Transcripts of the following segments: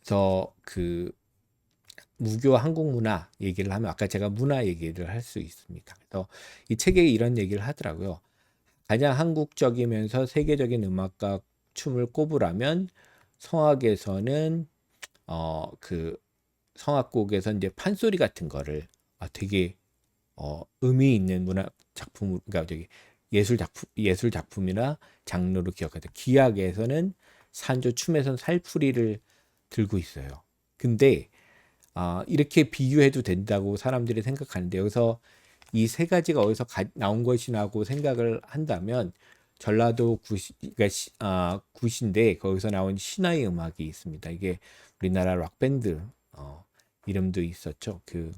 그래서 그 무교 한국 문화 얘기를 하면 아까 제가 문화 얘기를 할 수 있습니다. 그래서 이 책에 이런 얘기를 하더라고요. 가장 한국적이면서 세계적인 음악과 춤을 꼽으라면 성악에서는 그 성악곡에서 이제 판소리 같은 거를 되게 의미 있는 문화 작품, 그러니까 저기 예술 작품이나 장르로 기억하죠. 기악에서는 산조, 춤에서는 살풀이를 들고 있어요. 근데 이렇게 비교해도 된다고 사람들이 생각하는데, 여기서 이 세 가지가 어디서 나온 것이라고 생각을 한다면 전라도 굿이, 그러니까 굿인데 거기서 나온 신화의 음악이 있습니다. 이게 우리나라 락 밴드 이름도 있었죠. 그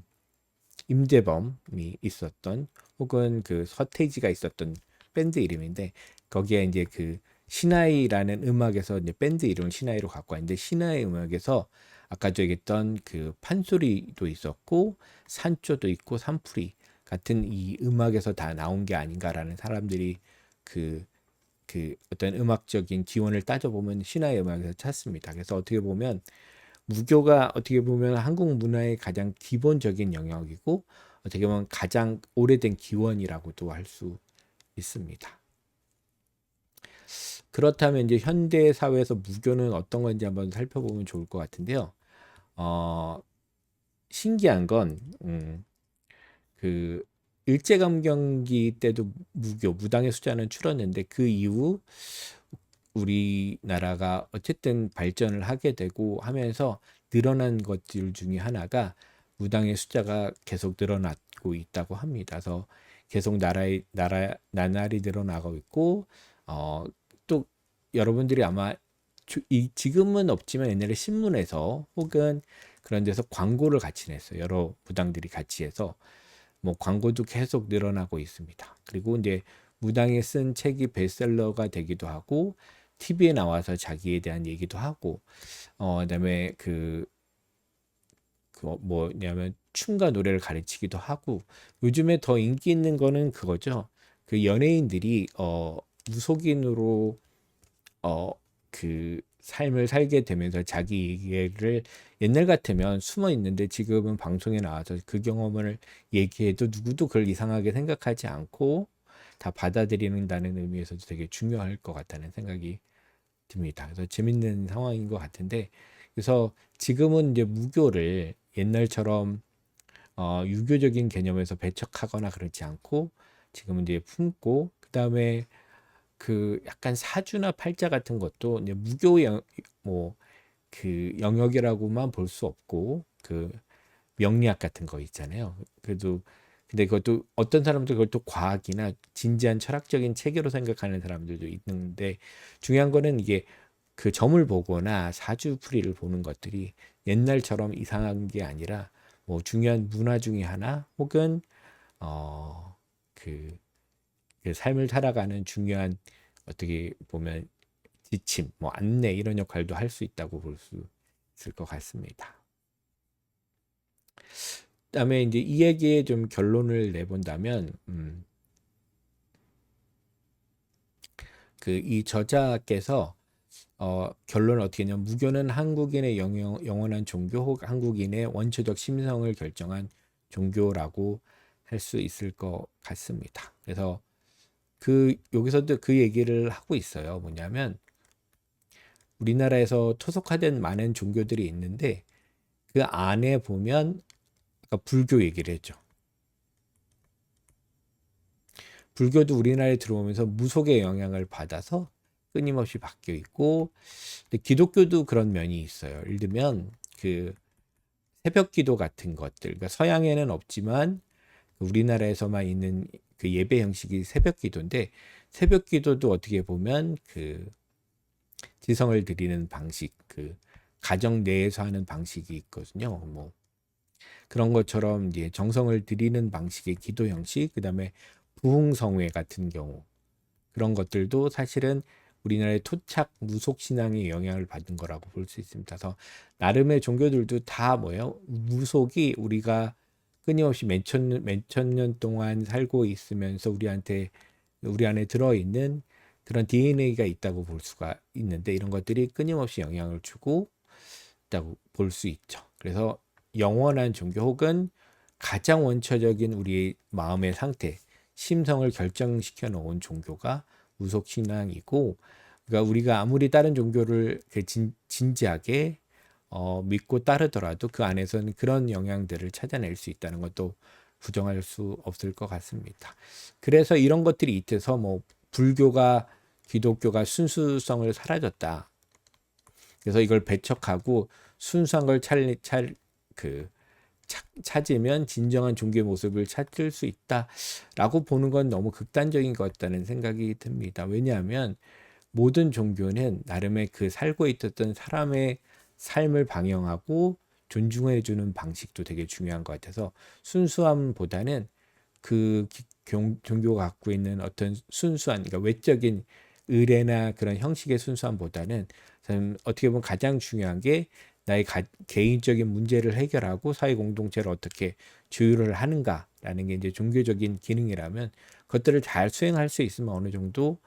임재범이 있었던, 혹은 그 서태지가 있었던 밴드 이름인데, 거기에 이제 그 신하이라는 음악에서 이제 밴드 이름을 신하이로 갖고 왔는데, 신하이 음악에서 아까 저 얘기했던 그 판소리도 있었고 산조도 있고 산풀이 같은 이 음악에서 다 나온 게 아닌가라는 사람들이 그 어떤 음악적인 기원을 따져보면 신화의 음악에서 찾습니다. 그래서 어떻게 보면 무교가 어떻게 보면 한국 문화의 가장 기본적인 영역이고, 어떻게 보면 가장 오래된 기원이라고도 할 수 있습니다. 그렇다면 이제 현대 사회에서 무교는 어떤 건지 한번 살펴보면 좋을 것 같은데요. 어, 신기한 건, 그 일제감경기 때도 무당의 숫자는 줄었는데, 그 이후 우리나라가 어쨌든 발전을 하게 되고 하면서 늘어난 것들 중에 하나가 무당의 숫자가 계속 늘어나고 있다고 합니다. 그래서 계속 나날이 늘어나고 있고, 어, 또 여러분들이 아마 지금은 없지만 옛날에 신문에서 혹은 그런 데서 광고를 같이 냈어요. 여러 무당들이 같이 해서 뭐 광고도 계속 늘어나고 있습니다. 그리고 이제 무당이 쓴 책이 베스트셀러가 되기도 하고, TV에 나와서 자기에 대한 얘기도 하고, 그다음에 뭐냐면 춤과 노래를 가르치기도 하고, 요즘에 더 인기 있는 거는 그거죠. 그 연예인들이 무속인으로 어, 그 삶을 살게 되면서 자기 얘기를, 옛날 같으면 숨어 있는데 지금은 방송에 나와서 그 경험을 얘기해도 누구도 그걸 이상하게 생각하지 않고 다 받아들이는다는 의미에서도 되게 중요할 것 같다는 생각이 듭니다. 그래서 재밌는 상황인 것 같은데, 그래서 지금은 이제 무교를 옛날처럼 유교적인 개념에서 배척하거나 그렇지 않고, 지금은 이제 품고, 그 다음에 그 약간 사주나 팔자 같은 것도 이제 뭐그 영역이라고만 볼 수 없고, 그 명리학 같은 거 있잖아요. 그래도 근데 그것도 어떤 사람들 그걸 또 과학이나 진지한 철학적인 체계로 생각하는 사람들도 있는데, 중요한 거는 이게 그 점을 보거나 사주풀이를 보는 것들이 옛날처럼 이상한 게 아니라 뭐 중요한 문화 중에 하나, 혹은 어그 그 삶을 살아가는 중요한, 어떻게 보면 지침, 뭐 안내 이런 역할도 할 수 있다고 볼 수 있을 것 같습니다. 그다음에 이제 이 얘기에 좀 결론을 내본다면, 그 이 저자께서 결론을 어떻게 했냐면, 무교는 한국인의 영원한 종교, 혹 한국인의 원초적 심성을 결정한 종교라고 할 수 있을 것 같습니다. 그래서 여기서도 그 얘기를 하고 있어요. 뭐냐면, 우리나라에서 토속화된 많은 종교들이 있는데, 그 안에 보면 아까 불교 얘기를 했죠. 불교도 우리나라에 들어오면서 무속의 영향을 받아서 끊임없이 바뀌어 있고, 근데 기독교도 그런 면이 있어요. 예를 들면 그 새벽 기도 같은 것들, 그러니까 서양에는 없지만 우리나라에서만 있는 그 예배 형식이 새벽 기도인데, 새벽 기도도 어떻게 보면 그 지성을 드리는 방식, 그 가정 내에서 하는 방식이 있거든요. 뭐 그런 것처럼 이제 정성을 들이는 방식의 기도 형식, 그다음에 부흥성회 같은 경우, 그런 것들도 사실은 우리나라의 토착 무속 신앙의 영향을 받은 거라고 볼 수 있습니다. 그래서 나름의 종교들도 다 뭐예요? 무속이 우리가 끊임없이 몇천 년 동안 살고 있으면서 우리 안에 들어 있는 그런 DNA가 있다고 볼 수가 있는데, 이런 것들이 끊임없이 영향을 주고, 있다고 볼 수 있죠. 그래서 영원한 종교 혹은 가장 원초적인 우리의 마음의 상태, 심성을 결정시켜 놓은 종교가 무속신앙이고, 그러니까 우리가 아무리 다른 종교를 진지하게 믿고 따르더라도 그 안에서는 그런 영향들을 찾아낼 수 있다는 것도 부정할 수 없을 것 같습니다. 그래서 이런 것들이 있어서 뭐 불교가 기독교가 순수성을 사라졌다. 그래서 이걸 배척하고 순수한 걸 찾으면 진정한 종교의 모습을 찾을 수 있다라고 보는 건 너무 극단적인 것 같다는 생각이 듭니다. 왜냐하면 모든 종교는 나름의 그 살고 있었던 사람의 삶을 방영하고 존중해 주는 방식도 되게 중요한 것 같아서 순수함보다는 그 종교가 갖고 있는 어떤 순수한, 그러니까 외적인 의례나 그런 형식의 순수함보다는 어떻게 보면 가장 중요한 게 나의 개인적인 문제를 해결하고 사회 공동체를 어떻게 조율을 하는가라는 게 이제 종교적인 기능이라면 그것들을 잘 수행할 수 있으면 어느 정도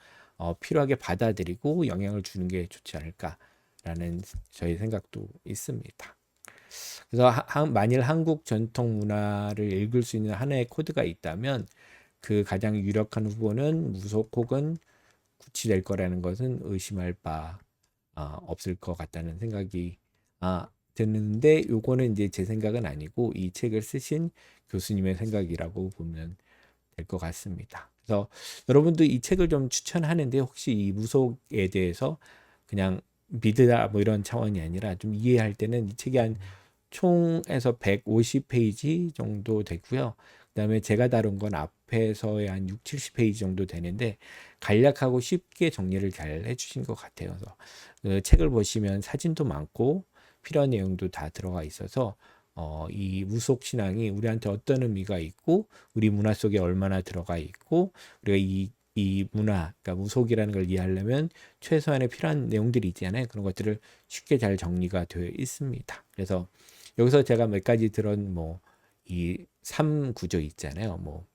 필요하게 받아들이고 영향을 주는 게 좋지 않을까라는 저희 생각도 있습니다. 그래서 만일 한국 전통 문화를 읽을 수 있는 하나의 코드가 있다면 그 가장 유력한 후보는 무속 혹은 구치될 거라는 것은 의심할 바 없을 것 같다는 생각이 드는데, 요거는 이제 제 생각은 아니고 이 책을 쓰신 교수님의 생각이라고 보면 될 것 같습니다. 그래서 여러분도 이 책을 좀 추천하는데, 혹시 이 무속에 대해서 그냥 믿으라 뭐 이런 차원이 아니라 좀 이해할 때는 이 책이 한 총에서 150페이지 정도 되고요. 그다음에 제가 다룬 건 앞에서의 한 6, 70페이지 정도 되는데 간략하고 쉽게 정리를 잘 해주신 것 같아요. 그래서 그 책을 보시면 사진도 많고 필요한 내용도 다 들어가 있어서 이 무속 신앙이 우리한테 어떤 의미가 있고 우리 문화 속에 얼마나 들어가 있고 우리가 이 문화, 그러니까 무속이라는 걸 이해하려면 최소한의 필요한 내용들이 있잖아요. 그런 것들을 쉽게 잘 정리가 되어 있습니다. 그래서 여기서 제가 몇 가지 들은 이 3구조 있잖아요.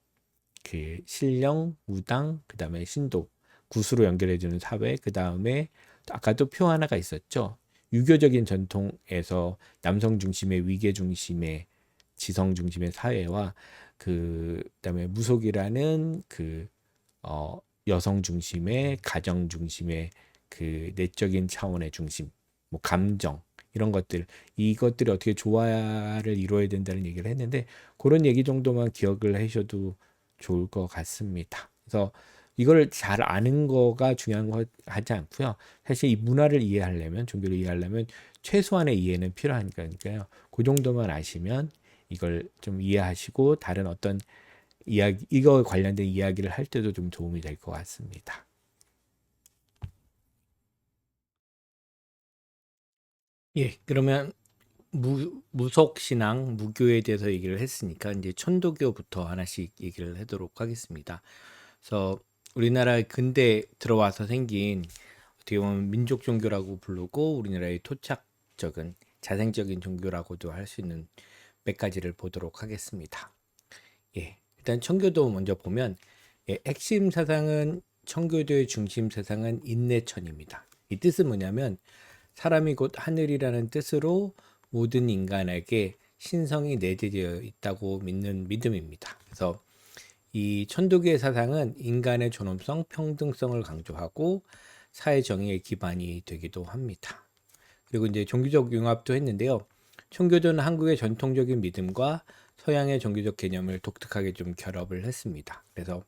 그 신령, 무당, 그 다음에 신도, 구수로 연결해주는 사회, 그 다음에 아까도 표 하나가 있었죠. 유교적인 전통에서 남성 중심의 위계 중심의 지성 중심의 사회와 그 다음에 무속이라는 여성 중심의 가정 중심의 그 내적인 차원의 중심, 감정 이런 이것들이 어떻게 조화를 이루어야 된다는 얘기를 했는데 그런 얘기 정도만 기억을 하셔도 좋을 것 같습니다. 그래서 이걸 잘 아는 거가 중요한 거 하지 않고요. 사실 이 문화를 이해하려면, 종교를 이해하려면 최소한의 이해는 필요하니까요. 그 정도만 아시면 이걸 좀 이해하시고 다른 어떤 이거 관련된 이야기를 할 때도 좀 도움이 될 것 같습니다. 예, 그러면 무속 신앙, 무교에 대해서 얘기를 했으니까 이제 천도교부터 하나씩 얘기를 하도록 하겠습니다. 그래서 우리나라 근대 들어와서 생긴 어떻게 보면 민족 종교라고 부르고 우리나라의 토착적인 자생적인 종교라고도 할 수 있는 몇 가지를 보도록 하겠습니다. 예, 일단 청교도 먼저 보면 핵심 사상은 청교도의 중심 사상은 인내천입니다. 이 뜻은 뭐냐면 사람이 곧 하늘이라는 뜻으로 모든 인간에게 신성이 내재되어 있다고 믿는 믿음입니다. 그래서 이 천도교의 사상은 인간의 존엄성, 평등성을 강조하고 사회 정의의 기반이 되기도 합니다. 그리고 이제 종교적 융합도 했는데요. 청교도는 한국의 전통적인 믿음과 서양의 종교적 개념을 독특하게 좀 결합을 했습니다. 그래서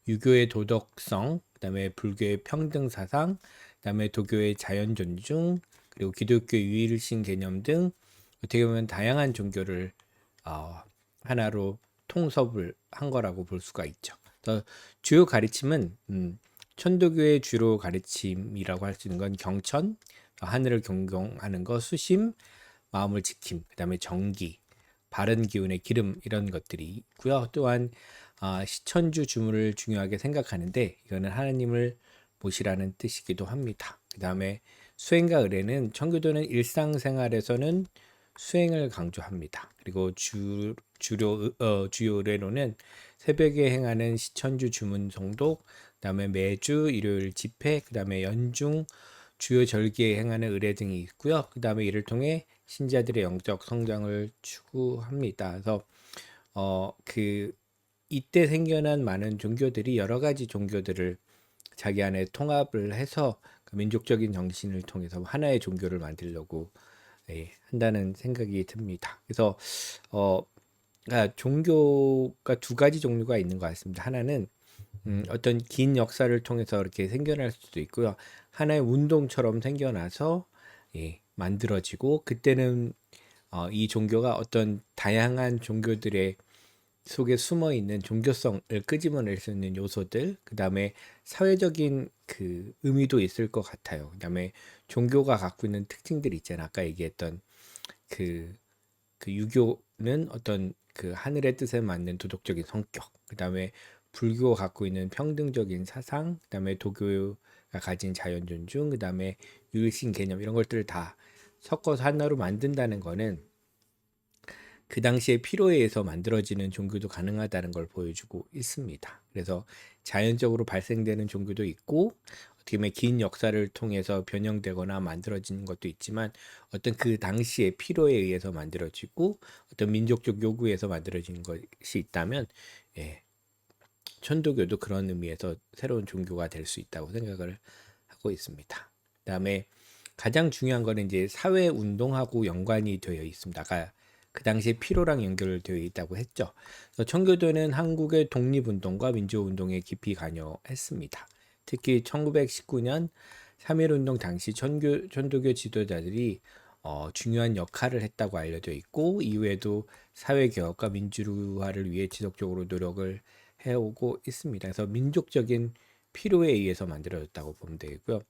유교의 도덕성, 그다음에 불교의 평등 사상, 그다음에 도교의 자연 존중, 그리고 기독교의 유일신 개념 등 어떻게 보면 다양한 종교를 하나로 통섭을 한 거라고 볼 수가 있죠. 그래서 주요 가르침은 천도교의 주로 가르침이라고 할 수 있는 건 경천, 하늘을 경공하는 거, 수심, 마음을 지킴, 그다음에 정기, 바른 기운의 기름 이런 것들이 있고요. 또한 시천주 주문을 중요하게 생각하는데 이거는 하나님을 모시라는 뜻이기도 합니다. 그다음에 수행과 의례는 청교도는 일상생활에서는 수행을 강조합니다. 그리고 주요 의례로는 새벽에 행하는 시천주 주문 성독, 그다음에 매주 일요일 집회, 그다음에 연중 주요 절기에 행하는 의례 등이 있고요. 그다음에 이를 통해 신자들의 영적 성장을 추구합니다. 그래서 그 이때 생겨난 많은 종교들이 여러 가지 종교들을 자기 안에 통합을 해서 그 민족적인 정신을 통해서 하나의 종교를 만들려고 한다는 생각이 듭니다. 그래서 종교가 두 가지 종류가 있는 것 같습니다. 하나는 어떤 긴 역사를 통해서 이렇게 생겨날 수도 있고요. 하나의 운동처럼 생겨나서 만들어지고, 그때는 이 종교가 어떤 다양한 종교들의 속에 숨어 있는 종교성을 끄집어낼 수 있는 요소들, 그 다음에 사회적인 그 의미도 있을 것 같아요. 그 다음에 종교가 갖고 있는 특징들이 있잖아요. 아까 얘기했던 그 유교는 어떤 그 하늘의 뜻에 맞는 도덕적인 성격, 그 다음에 불교가 갖고 있는 평등적인 사상, 그 다음에 도교가 가진 자연 존중, 그 다음에 유일신 개념, 이런 것들을 다 섞어서 하나로 만든다는 거는 그 당시에 필요에 의해서 만들어지는 종교도 가능하다는 걸 보여주고 있습니다. 그래서 자연적으로 발생되는 종교도 있고, 어떻게 보면 긴 역사를 통해서 변형되거나 만들어지는 것도 있지만, 어떤 그 당시의 필요에 의해서 만들어지고 어떤 민족적 요구에서 만들어지는 것이 있다면, 천도교도 그런 의미에서 새로운 종교가 될 수 있다고 생각을 하고 있습니다. 그다음에 가장 중요한 거는 이제 사회 운동하고 연관이 되어 있습니다. 아까 그 당시에 필요랑 연결되어 있다고 했죠. 그래서 청교도는 한국의 독립운동과 민주운동에 깊이 관여했습니다. 특히 1919년 3.1운동 당시 천도교 지도자들이 중요한 역할을 했다고 알려져 있고, 이후에도 사회개혁과 민주화를 위해 지속적으로 노력을 해오고 있습니다. 그래서 민족적인 필요에 의해서 만들어졌다고 보면 되고요.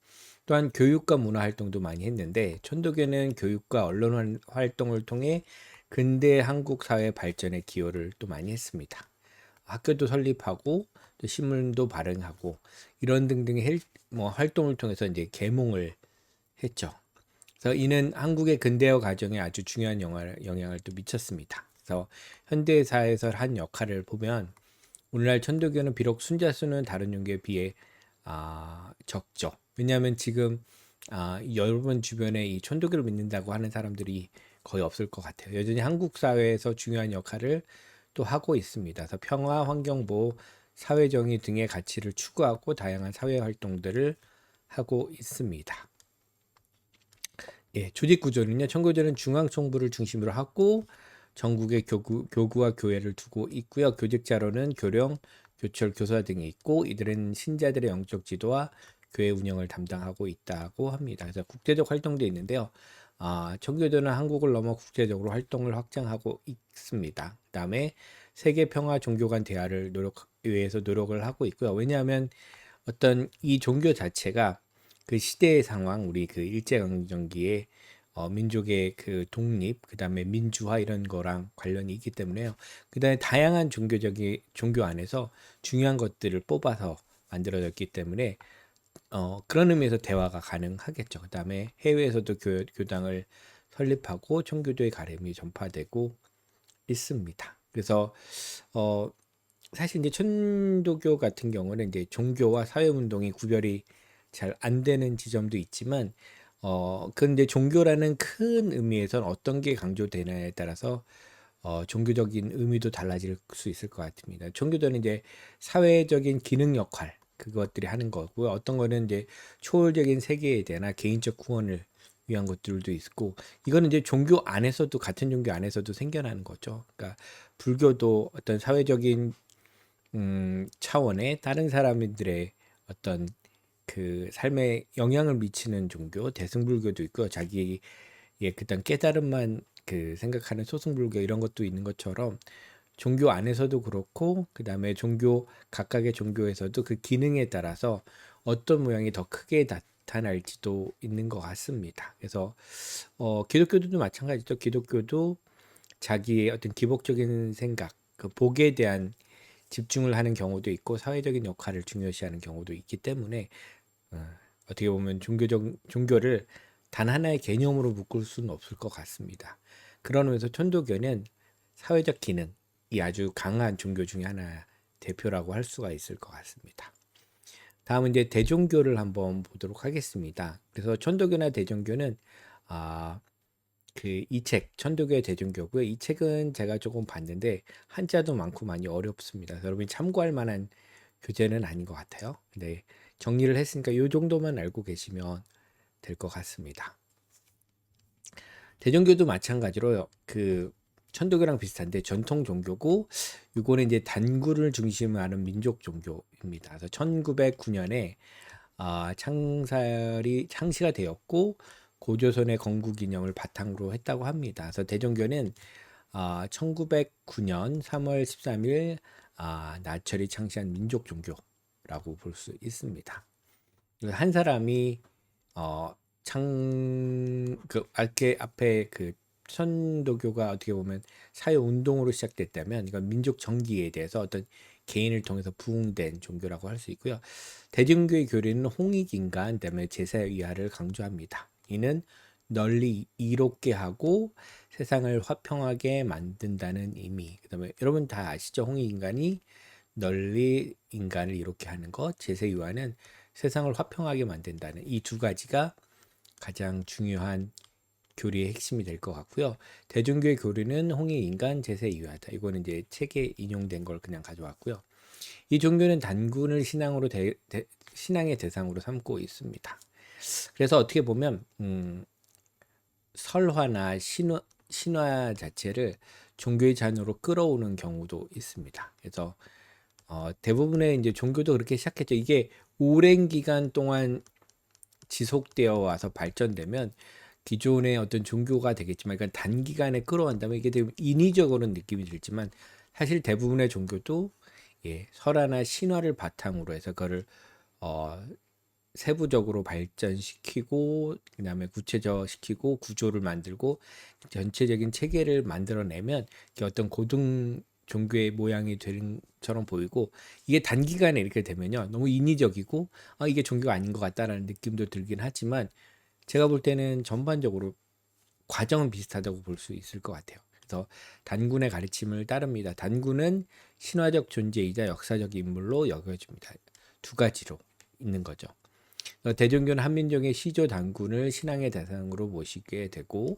또한 교육과 문화 활동도 많이 했는데, 천도교는 교육과 언론 활동을 통해 근대 한국 사회 발전에 기여를 또 많이 했습니다. 학교도 설립하고 또 신문도 발행하고 이런 등등의 활동을 통해서 이제 계몽을 했죠. 그래서 이는 한국의 근대화 과정에 아주 중요한 영향을 또 미쳤습니다. 그래서 현대사에서 한 역할을 보면, 오늘날 천도교는 비록 순자 수는 다른 종교에 비해 적죠. 왜냐하면 지금 여러분 주변에 이 천도교를 믿는다고 하는 사람들이 거의 없을 것 같아요. 여전히 한국 사회에서 중요한 역할을 또 하고 있습니다. 그래서 평화, 환경보호, 사회정의 등의 가치를 추구하고 다양한 사회 활동들을 하고 있습니다. 조직 구조는요. 천도교는 중앙총부를 중심으로 하고 전국에 교구와 교회를 두고 있고요. 교직자로는 교령, 교철, 교사 등이 있고, 이들은 신자들의 영적 지도와 교회 운영을 담당하고 있다고 합니다. 그래서 국제적 활동도 있는데요. 천교도는 한국을 넘어 국제적으로 활동을 확장하고 있습니다. 그다음에 세계 평화 종교 간 대화를 위해서 노력을 하고 있고요. 왜냐하면 어떤 이 종교 자체가 그 시대의 상황, 우리 그 일제강점기에 민족의 그 독립, 그 다음에 민주화 이런 거랑 관련이 있기 때문에요. 그 다음에 다양한 종교 안에서 중요한 것들을 뽑아서 만들어졌기 때문에 그런 의미에서 대화가 가능하겠죠. 그 다음에 해외에서도 교당을 설립하고 청교도의 가름이 전파되고 있습니다. 그래서 사실 이제 천도교 같은 경우는 이제 종교와 사회운동이 구별이 잘 안 되는 지점도 있지만, 근데 종교라는 큰 의미에선 어떤 게 강조되느냐에 따라서 종교적인 의미도 달라질 수 있을 것 같습니다. 종교도는 이제 사회적인 기능 역할, 그것들이 하는 거고요. 어떤 거는 이제 초월적인 세계에 대한 개인적 구원을 위한 것들도 있고, 이거는 이제 종교 안에서도, 같은 종교 안에서도 생겨나는 거죠. 그러니까 불교도 어떤 사회적인 차원의 다른 사람들의 어떤 그 삶에 영향을 미치는 종교, 대승불교도 있고요. 자기의 그딴 깨달음만 그 생각하는 소승불교, 이런 것도 있는 것처럼 종교 안에서도 그렇고, 그 다음에 각각의 종교에서도 그 기능에 따라서 어떤 모양이 더 크게 나타날지도 있는 것 같습니다. 그래서 기독교도 마찬가지죠. 기독교도 자기의 어떤 기복적인 생각, 그 복에 대한 집중을 하는 경우도 있고, 사회적인 역할을 중요시하는 경우도 있기 때문에 어떻게 보면 종교를 단 하나의 개념으로 묶을 수는 없을 것 같습니다. 그런 의미에서 천도교는 사회적 기능이 아주 강한 종교 중에 하나 대표라고 할 수가 있을 것 같습니다. 다음은 이제 대종교를 한번 보도록 하겠습니다. 그래서 천도교나 대종교는 이 책 천도교의 대종교고요. 이 책은 제가 조금 봤는데 한자도 많고 많이 어렵습니다. 그래서 여러분이 참고할 만한 교재는 아닌 것 같아요. 네, 정리를 했으니까 이 정도만 알고 계시면 될 것 같습니다. 대종교도 마찬가지로 천도교랑 비슷한데 전통 종교고, 이거는 이제 단군을 중심으로 하는 민족 종교입니다. 그래서 1909년에 창시가 되었고, 고조선의 건국기념을 바탕으로 했다고 합니다. 그래서 대종교는 1909년 3월 13일 나철이 창시한 민족 종교라고 볼 수 있습니다. 한 사람이 어, 앞에 천도교가 어떻게 보면 사회 운동으로 시작됐다면, 이건 민족 정기에 대해서 어떤 개인을 통해서 부흥된 종교라고 할 수 있고요. 대중교의 교리는 홍익인간 때문에 제사의하를 강조합니다. 이는 널리 이롭게 하고 세상을 화평하게 만든다는 의미. 그다음에 여러분 다 아시죠? 홍익인간이 널리 인간을 이롭게 하는 것, 제사의하는 세상을 화평하게 만든다는 이 두 가지가 가장 중요한 교리의 핵심이 될 것 같고요. 대중교의 교리는 홍익인간 제사이유하다. 이거는 이제 책에 인용된 걸 그냥 가져왔고요. 이 종교는 단군을 신앙의 대상으로 삼고 있습니다. 그래서 어떻게 보면 설화나 신화 자체를 종교의 잔으로 끌어오는 경우도 있습니다. 그래서 대부분의 이제 종교도 그렇게 시작했죠. 이게 오랜 기간 동안 지속되어 와서 발전되면 기존의 어떤 종교가 되겠지만, 그러니까 단기간에 끌어간다면 이게 되게 인위적으로는 느낌이 들지만, 사실 대부분의 종교도 설화나 신화를 바탕으로 해서 그거를 어, 세부적으로 발전시키고, 그다음에 구체적시키고 구조를 만들고 전체적인 체계를 만들어내면 이게 어떤 고등 종교의 모양이 되는 처럼 보이고, 이게 단기간에 이렇게 되면요 너무 인위적이고 이게 종교가 아닌 것 같다라는 느낌도 들긴 하지만, 제가 볼 때는 전반적으로 과정은 비슷하다고 볼 수 있을 것 같아요. 그래서 단군의 가르침을 따릅니다. 단군은 신화적 존재이자 역사적 인물로 여겨집니다. 두 가지로 있는 거죠. 대종교는 한민족의 시조 단군을 신앙의 대상으로 모시게 되고,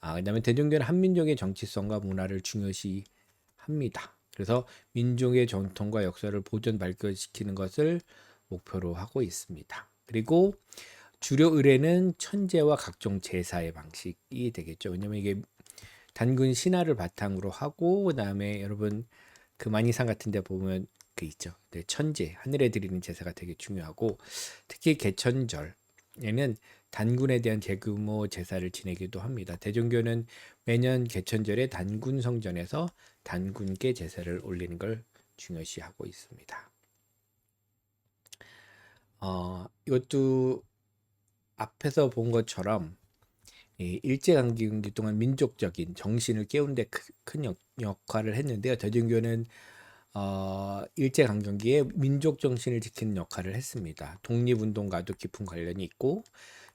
그다음에 대종교는 한민족의 정치성과 문화를 중요시합니다. 그래서 민족의 전통과 역사를 보존 발전시키는 것을 목표로 하고 있습니다. 그리고 주요 의례는 천제와 각종 제사의 방식이 되겠죠. 왜냐면 이게 단군 신화를 바탕으로 하고, 그다음에 여러분 만이산 같은 데 보면 있죠. 네, 천제, 하늘에 드리는 제사가 되게 중요하고, 특히 개천절에는 단군에 대한 대규모 제사를 지내기도 합니다. 대종교는 매년 개천절에 단군 성전에서 단군께 제사를 올리는 걸 중요시하고 있습니다. 이것도 앞에서 본 것처럼 일제강점기 동안 민족적인 정신을 깨우는 데 큰 역할을 했는데요. 대종교는 일제강점기에 민족 정신을 지키는 역할을 했습니다. 독립운동과도 깊은 관련이 있고,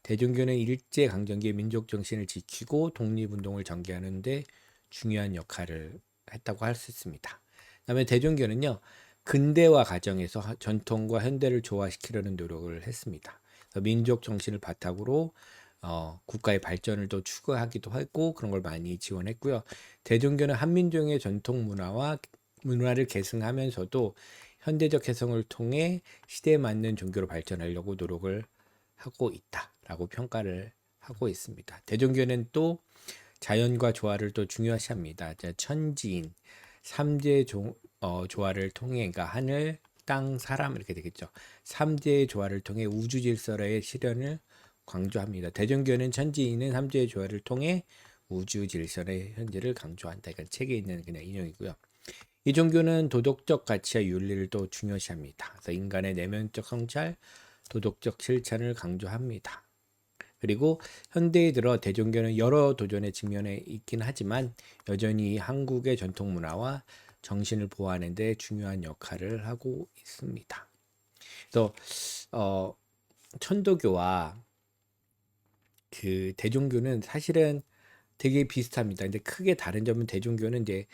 대종교는 일제강점기에 민족 정신을 지키고 독립운동을 전개하는 데 중요한 역할을 했다고 할 수 있습니다. 그다음에 대종교는요, 근대화 과정에서 전통과 현대를 조화시키려는 노력을 했습니다. 민족 정신을 바탕으로 국가의 발전을 또 추구하기도 했고, 그런 걸 많이 지원했고요. 대종교는 한민족의 전통 문화를 계승하면서도 현대적 해석을 통해 시대에 맞는 종교로 발전하려고 노력을 하고 있다라고 평가를 하고 있습니다. 대종교는 또 자연과 조화를 또 중요시합니다. 천지인 삼재 조화를 통해, 그러니까 하늘, 땅, 사람 이렇게 되겠죠. 삼재의 조화를 통해 우주 질서의 실현을 강조합니다. 대종교는 천지인은 삼재의 조화를 통해 우주 질서의 현재를 강조한다. 이건 책에 있는 그냥 인용이고요. 이 종교는 도덕적 가치와 윤리를 또 중요시합니다. 그래서 인간의 내면적 성찰, 도덕적 실천을 강조합니다. 그리고 현대에 들어 대종교는 여러 도전에 직면해 있긴 하지만 여전히 한국의 전통 문화와 정신을 보호하는 데 중요한 역할을 하고 있습니다. 그래서 천도교와 대종교는 사실은 되게 비슷합니다. 근데 크게 다른 점은, 대종교는 이제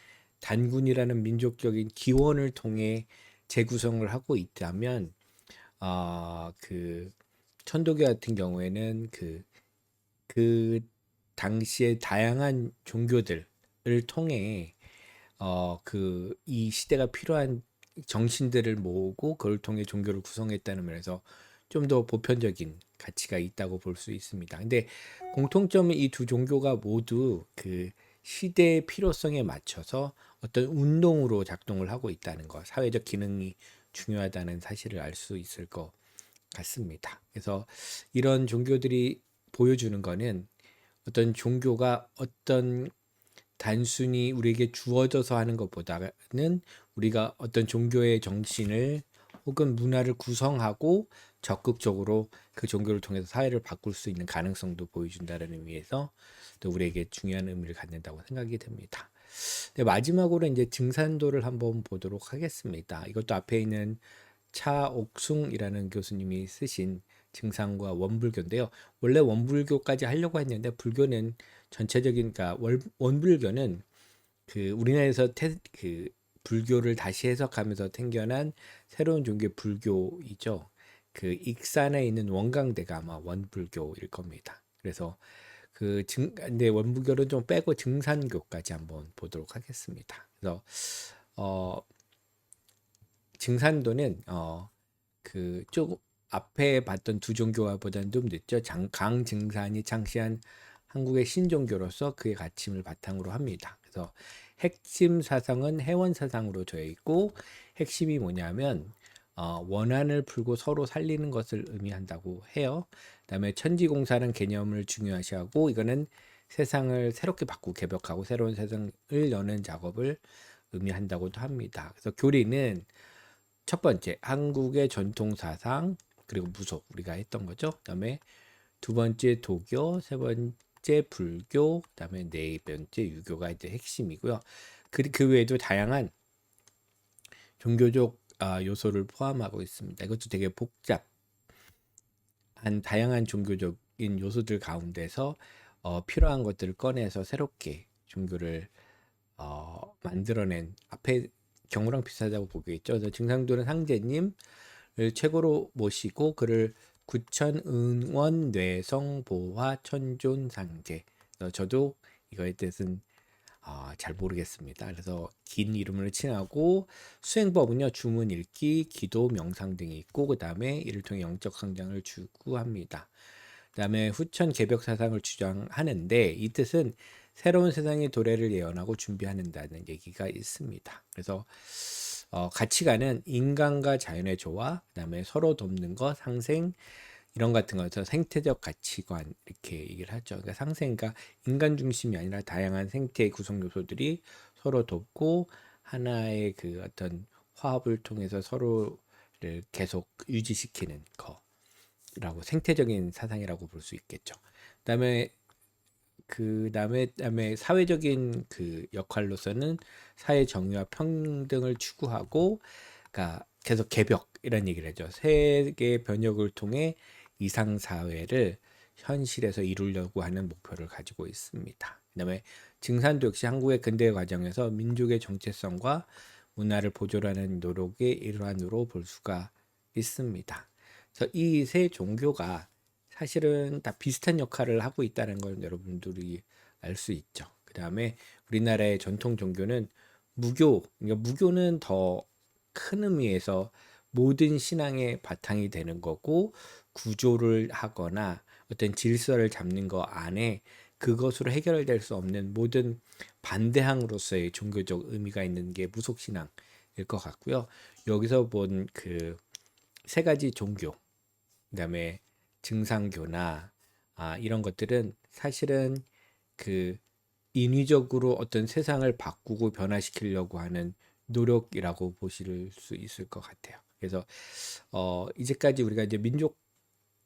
단군이라는 민족적인 기원을 통해 재구성을 하고 있다면, 천도교 같은 경우에는 그 당시에 다양한 종교들을 통해 이 시대가 필요한 정신들을 모으고 그걸 통해 종교를 구성했다는 면에서 좀 더 보편적인 가치가 있다고 볼 수 있습니다. 근데 공통점은 이 두 종교가 모두 그 시대의 필요성에 맞춰서 어떤 운동으로 작동을 하고 있다는 것, 사회적 기능이 중요하다는 사실을 알 수 있을 것 같습니다. 그래서 이런 종교들이 보여주는 거는 어떤 종교가 어떤 단순히 우리에게 주어져서 하는 것보다는 우리가 어떤 종교의 정신을 혹은 문화를 구성하고 적극적으로 그 종교를 통해서 사회를 바꿀 수 있는 가능성도 보여준다는 의미에서 또 우리에게 중요한 의미를 갖는다고 생각이 됩니다. 네, 마지막으로 이제 증산도를 한번 보도록 하겠습니다. 이것도 앞에 있는 차옥숭이라는 교수님이 쓰신 증산과 원불교인데요. 원래 원불교까지 하려고 했는데 불교는 전체적인 그러니까 원불교는 그 우리나라에서 그 불교를 다시 해석하면서 생겨난 새로운 종교 불교이죠. 그 익산에 있는 원광대가 아마 원불교일 겁니다. 그래서 근데 원불교를 좀 빼고 증산교까지 한번 보도록 하겠습니다. 그래서 어 증산도는 그쪽 앞에 봤던 두 종교와보다는 좀 늦죠. 강증산이 창시한 한국의 신종교로서 그의 가침을 바탕으로 합니다. 그래서 핵심 사상은 해원 사상으로 되어 있고 핵심이 뭐냐면 원한을 풀고 서로 살리는 것을 의미한다고 해요. 그다음에 천지공사라는 개념을 중요시하고 이거는 세상을 새롭게 바꾸고 개벽하고 새로운 세상을 여는 작업을 의미한다고도 합니다. 그래서 교리는 첫 번째 한국의 전통 사상 그리고 무속 우리가 했던 거죠. 그다음에 두 번째 도교, 세 번째 불교, 그다음에 네 번째 유교가 이제 핵심이고요. 그 외에도 다양한 종교적 요소를 포함하고 있습니다. 이것도 되게 복잡한 다양한 종교적인 요소들 가운데서 필요한 것들을 꺼내서 새롭게 종교를 만들어낸 앞에 경우랑 비슷하다고 보겠죠. 그래서 증상도는 상제님을 최고로 모시고 그를 구천응원 뇌성보화 천존상제. 저도 이거에 대해서는 잘 모르겠습니다. 그래서 긴 이름을 칭하고 수행법은요 주문 읽기, 기도, 명상 등이 있고 그 다음에 이를 통해 영적 성장을 추구합니다. 그 다음에 후천 개벽 사상을 주장하는데 이 뜻은 새로운 세상의 도래를 예언하고 준비하는다는 얘기가 있습니다. 그래서 가치관은 인간과 자연의 조화, 그다음에 서로 돕는 것, 상생 이런 같은 거죠. 생태적 가치관 이렇게 얘기를 하죠. 그러니까 상생과 인간 중심이 아니라 다양한 생태의 구성 요소들이 서로 돕고 하나의 그 어떤 화합을 통해서 서로를 계속 유지시키는 거라고 생태적인 사상이라고 볼 수 있겠죠. 그다음에 사회적인 그 역할로서는 사회 정의와 평등을 추구하고 그러니까 계속 개벽 이런 얘기를 하죠. 세계 변혁을 통해 이상 사회를 현실에서 이루려고 하는 목표를 가지고 있습니다. 그다음에 증산도 역시 한국의 근대 과정에서 민족의 정체성과 문화를 보존하는 노력의 일환으로 볼 수가 있습니다. 그래서 이 세 종교가 사실은 다 비슷한 역할을 하고 있다는 걸 여러분들이 알 수 있죠. 그 다음에 우리나라의 전통 종교는 그러니까 무교는 더 큰 의미에서 모든 신앙의 바탕이 되는 거고 구조를 하거나 어떤 질서를 잡는 거 안에 그것으로 해결될 수 없는 모든 반대항으로서의 종교적 의미가 있는 게 무속신앙일 것 같고요. 여기서 본 그 세 가지 종교, 그다음에 증상교나 이런 것들은 사실은 그 인위적으로 어떤 세상을 바꾸고 변화시키려고 하는 노력이라고 보실 수 있을 것 같아요. 그래서 이제까지 우리가 이제 민족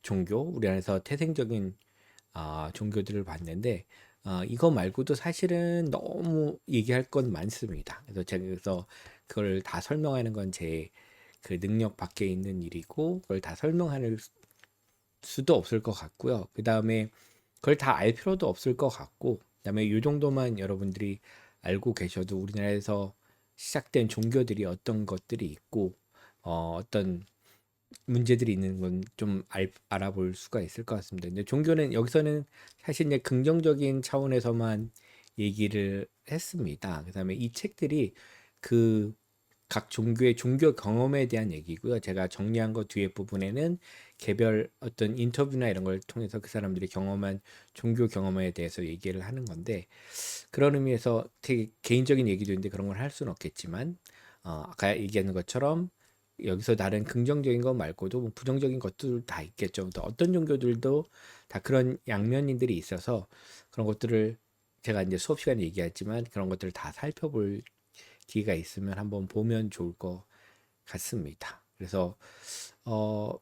종교 우리 안에서 태생적인 종교들을 봤는데 이거 말고도 사실은 너무 얘기할 건 많습니다. 그래서 제가 그걸 다 설명하는 건 제 그 능력 밖에 있는 일이고 그걸 다 설명하는 수도 없을 것 같고요. 그 다음에 그걸 다 알 필요도 없을 것 같고, 그 다음에 이 정도만 여러분들이 알고 계셔도 우리나라에서 시작된 종교들이 어떤 것들이 있고, 어떤 문제들이 있는 건 좀 알아볼 수가 있을 것 같습니다. 근데 종교는 여기서는 사실 이제 긍정적인 차원에서만 얘기를 했습니다. 그다음에 이 책들이 그 각 종교의 종교 경험에 대한 얘기고요. 제가 정리한 거 뒤에 부분에는 개별 어떤 인터뷰나 이런 걸 통해서 그 사람들이 경험한 종교 경험에 대해서 얘기를 하는 건데, 그런 의미에서 되게 개인적인 얘기도 있는데 그런 걸 할 수는 없겠지만, 아까 얘기하는 것처럼 여기서 다른 긍정적인 것 말고도 뭐 부정적인 것들 다 있겠죠. 또 어떤 종교들도 다 그런 양면들이 있어서 그런 것들을 제가 이제 수업 시간에 얘기했지만 그런 것들을 다 살펴볼 기회가 있으면 한번 보면 좋을 것 같습니다. 그래서 어,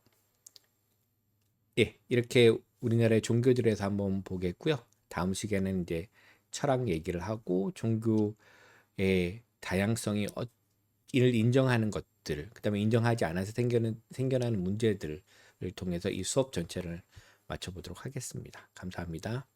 예, 이렇게 우리나라의 종교들에서 한번 보겠고요. 다음 시간에는 이제 철학 얘기를 하고 종교의 다양성이 이를 인정하는 것들, 그다음에 인정하지 않아서 생겨나는 문제들을 통해서 이 수업 전체를 마쳐보도록 하겠습니다. 감사합니다.